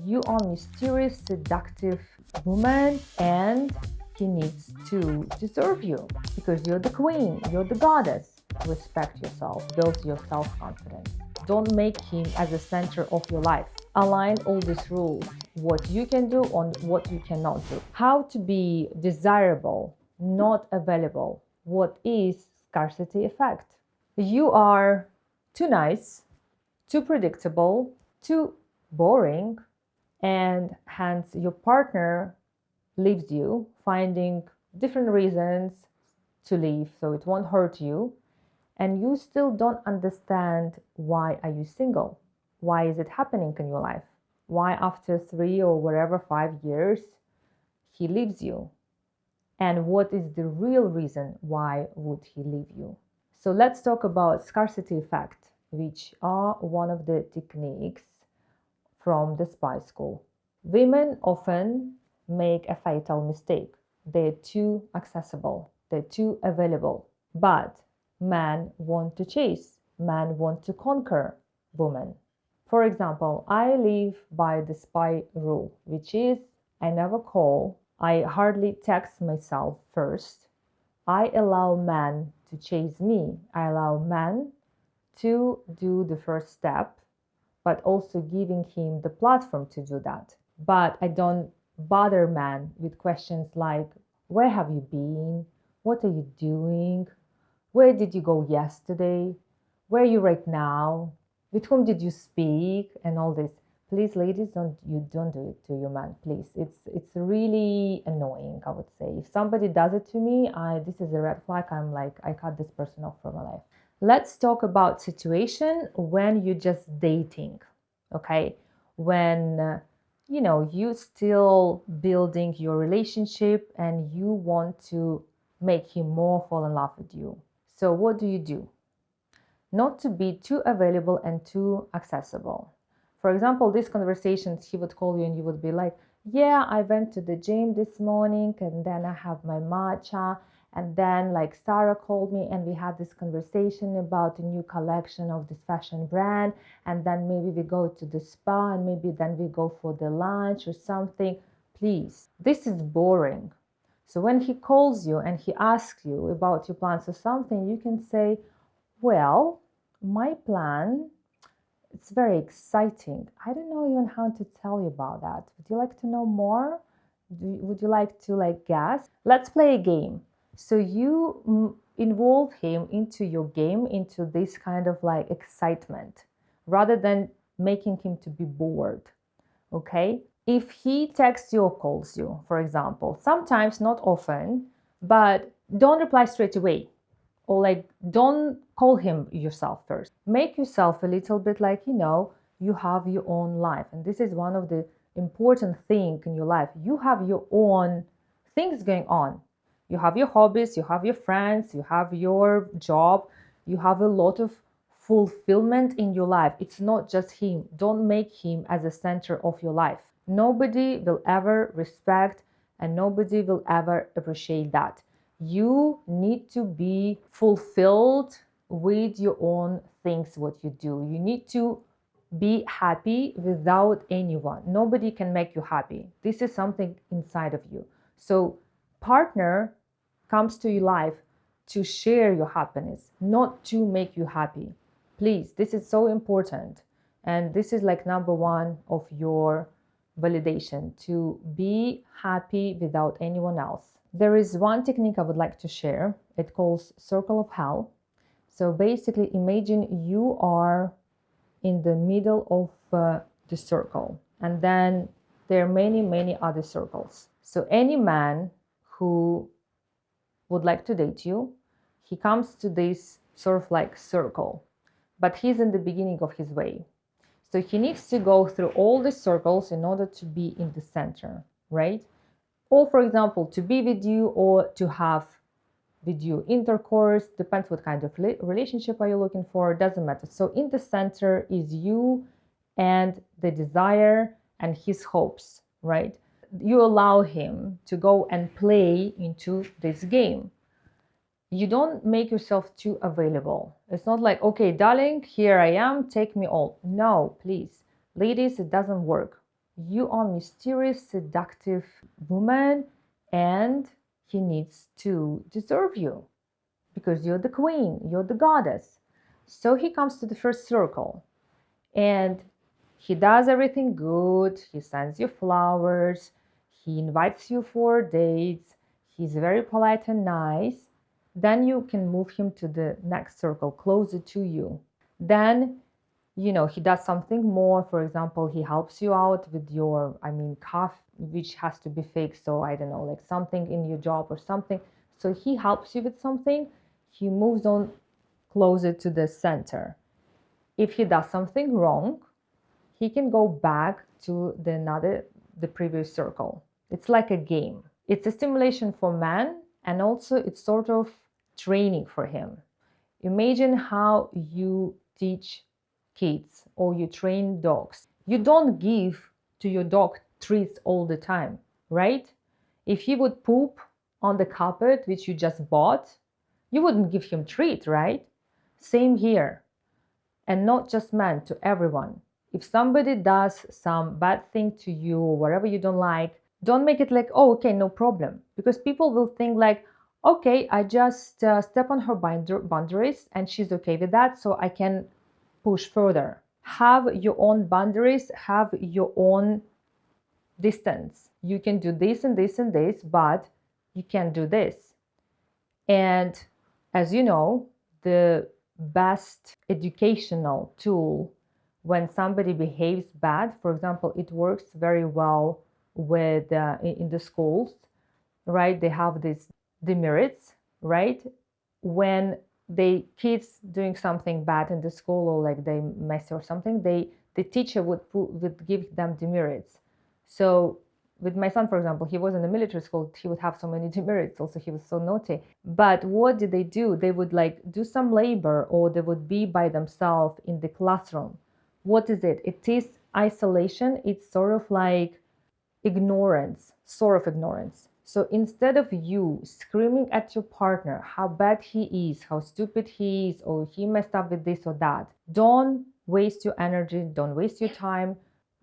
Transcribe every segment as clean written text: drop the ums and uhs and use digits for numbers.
You are mysterious, seductive woman, and he needs to deserve you because you're the queen, you're the goddess. Respect yourself, build your self-confidence. Don't make him as the center of your life. Align all these rules, what you can do and what you cannot do. How to be desirable, not available. What is scarcity effect? You are too nice, too predictable, too boring, and hence your partner leaves you, finding different reasons to leave so it won't hurt you, and you still don't understand why are you single, why is it happening in your life, why after 3 or whatever 5 years he leaves you, and what is the real reason why would he leave you. So let's talk about scarcity effect, which are one of the techniques from the spy school. Women often make a fatal mistake. They're too accessible, they're too available. But men want to chase, men want to conquer women. For example, I live by the spy rule, which is I never call, I hardly text myself first. I allow men to chase me. I allow men to do the first step, but also giving him the platform to do that. But I don't bother man with questions like, where have you been? What are you doing? Where did you go yesterday? Where are you right now? With whom did you speak? And all this. Please, ladies, don't do it to your man, please. It's really annoying, I would say. If somebody does it to me, this is a red flag. I'm like, I cut this person off from my life. Let's talk about situation when you're just dating, okay? When you still building your relationship and you want to make him more fall in love with you. So what do you do? Not to be too available and too accessible. For example, these conversations, he would call you and you would be like, yeah, I went to the gym this morning and then I have my matcha. And then like Sarah called me and we had this conversation about a new collection of this fashion brand. And then maybe we go to the spa and maybe then we go for the lunch or something. Please, this is boring. So when he calls you and he asks you about your plans or something, you can say, well, my plan, it's very exciting. I don't know even how to tell you about that. Would you like to know more? Would you like to guess? Let's play a game. So you involve him into your game, into this kind of excitement, rather than making him to be bored. Okay? If he texts you or calls you, for example, sometimes, not often, but don't reply straight away. Or don't call him yourself first. Make yourself a little bit you have your own life. And this is one of the important things in your life. You have your own things going on. You have your hobbies, you have your friends, you have your job, you have a lot of fulfillment in your life. It's not just him. Don't make him as a center of your life. Nobody will ever respect and nobody will ever appreciate that. You need to be fulfilled with your own things, what you do. You need to be happy without anyone. Nobody can make you happy. This is something inside of you. So partner comes to your life to share your happiness, not to make you happy. Please, this is so important. And this is number one of your validation, to be happy without anyone else. There is one technique I would like to share. It calls circle of hell. So basically imagine you are in the middle of the circle and then there are many other circles. So any man who would like to date you, he comes to this sort of circle, but he's in the beginning of his way. So he needs to go through all the circles in order to be in the center, right? Or for example, to be with you or to have with you intercourse, depends what kind of relationship are you looking for, doesn't matter. So in the center is you and the desire and his hopes, right? You allow him to go and play into this game. You don't make yourself too available. It's not like, okay, darling, here I am, take me all. No, please. Ladies, it doesn't work. You are mysterious, seductive woman, and he needs to deserve you because you're the queen, you're the goddess. So he comes to the first circle and he does everything good. He sends you flowers, he invites you for dates, he's very polite and nice. Then you can move him to the next circle, closer to you. Then he does something more. For example, he helps you out with your cough, which has to be fixed. So I don't know, like something in your job or something. So he helps you with something. He moves on closer to the center. If he does something wrong, he can go back to the previous circle. It's like a game. It's a stimulation for man, and also it's sort of training for him. Imagine how you teach kids or you train dogs. You don't give to your dog treats all the time, right? If he would poop on the carpet which you just bought, you wouldn't give him treat, right? Same here. And not just men, to everyone. If somebody does some bad thing to you or whatever you don't like, don't make it like, oh, okay, no problem. Because people will think like, okay, I just step on her boundaries and she's okay with that, so I can push further. Have your own boundaries, have your own distance. You can do this and this and this, but you can't do this. And as you know, the best educational tool when somebody behaves bad, for example, it works very well with in the schools, right? They have these demerits, right? When kids doing something bad in the school or like they mess or something, the teacher would give them demerits. So with my son, for example, he was in a military school, he would have so many demerits. Also, he was so naughty. But what did they do? They would like do some labor, or they would be by themselves in the classroom. What is it? It is isolation. It's sort of like ignorance, sort of ignorance. So instead of you screaming at your partner how bad he is, how stupid he is, or he messed up with this or that, don't waste your energy, don't waste your time.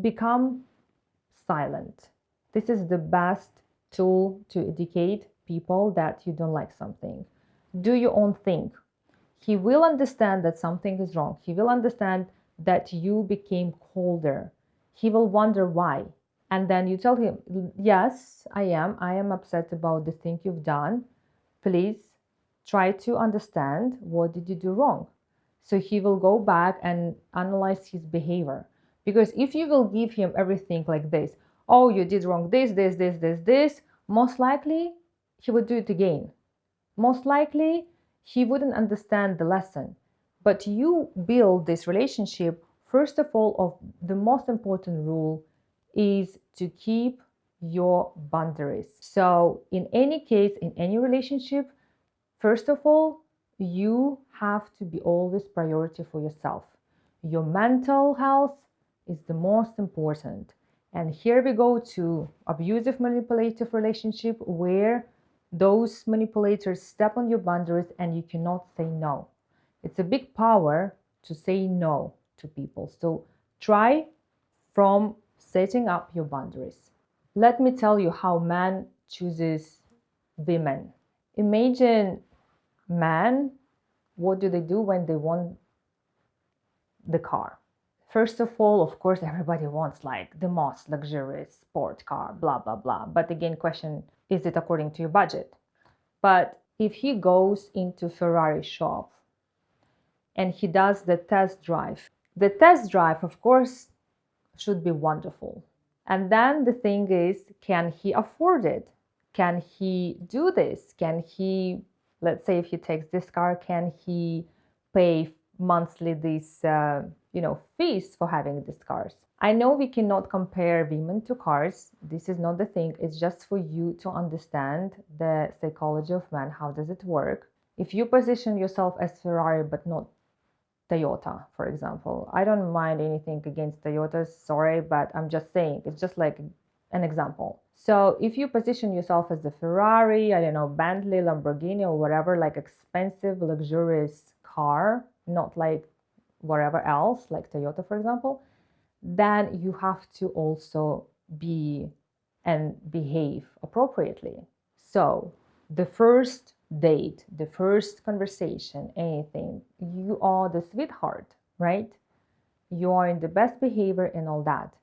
Become silent. This is the best tool to educate people that you don't like something. Do your own thing. He will understand that something is wrong. He will understand that you became colder. He will wonder why. And then you tell him, yes, I am upset about the thing you've done. Please try to understand, what did you do wrong? So he will go back and analyze his behavior. Because if you will give him everything like this, oh, you did wrong this, most likely he would do it again. Most likely he wouldn't understand the lesson. But you build this relationship, first of all, of the most important rule is to keep your boundaries. So in any case, in any relationship, first of all, you have to be always priority for yourself. Your mental health is the most important. And here we go to abusive manipulative relationship where those manipulators step on your boundaries and you cannot say no. It's a big power to say no to people. So try from setting up your boundaries. Let me tell you how man chooses women. Imagine man, what do they do when they want the car? First of all, of course, everybody wants like the most luxurious sport car, blah, blah, blah. But again, question, is it according to your budget? But if he goes into Ferrari shop and he does the test drive, of course, should be wonderful. And then the thing is, can he afford it? Can he do this? Can he, let's say if he takes this car, can he pay monthly these fees for having these cars? I know we cannot compare women to cars. This is not the thing. It's just for you to understand the psychology of man. How does it work? If you position yourself as Ferrari but not Toyota, for example. I don't mind anything against Toyotas, sorry, but I'm just saying, it's just like an example. So if you position yourself as a Ferrari, I don't know, Bentley, Lamborghini, or whatever, like expensive, luxurious car, not like whatever else, like Toyota, for example, then you have to also be and behave appropriately. So the first date, the first conversation, anything, you are the sweetheart, right? You are in the best behavior and all that.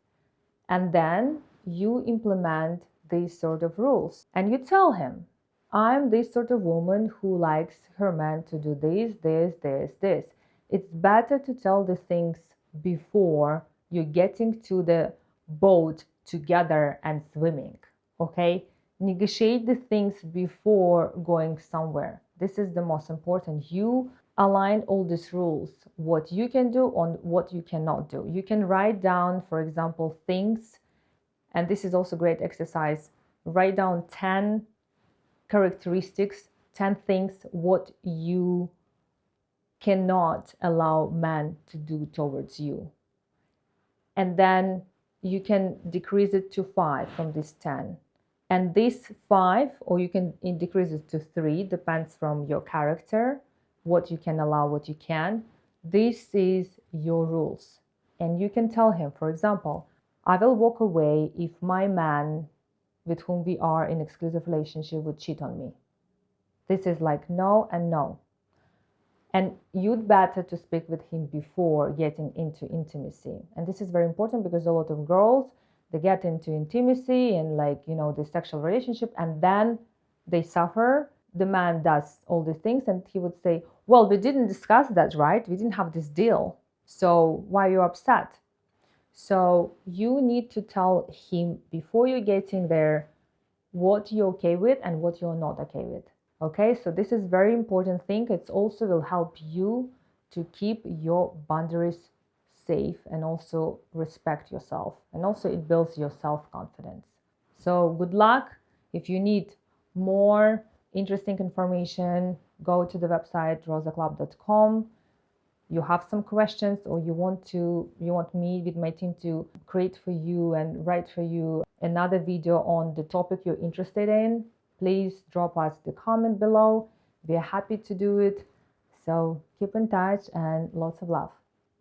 And then you implement these sort of rules and you tell him, I'm this sort of woman who likes her man to do this. It's better to tell the things before you're getting to the boat together and swimming, okay? Negotiate the things before going somewhere. This is the most important. You align all these rules, what you can do and what you cannot do. You can write down, for example, things, and this is also great exercise. Write down 10 characteristics, 10 things what you cannot allow man to do towards you. And then you can decrease it to 5 from this 10. And this 5, or you can decrease it to 3, depends from your character, what you can allow, what you can. This is your rules. And you can tell him, for example, I will walk away if my man with whom we are in exclusive relationship would cheat on me. This is like no and no. And you'd better to speak with him before getting into intimacy. And this is very important because a lot of girls, they get into intimacy and the sexual relationship, and then they suffer. The man does all these things and he would say, well, we didn't discuss that, right? We didn't have this deal. So why are you upset? So you need to tell him before you're getting there what you're okay with and what you're not okay with. Okay, so this is very important thing. It also will help you to keep your boundaries safe and also respect yourself. And also it builds your self-confidence. So good luck. If you need more interesting information, go to the website rozaclub.com. You have some questions or you want me with my team to create for you and write for you another video on the topic you're interested in, please drop us the comment below. We are happy to do it. So keep in touch and lots of love.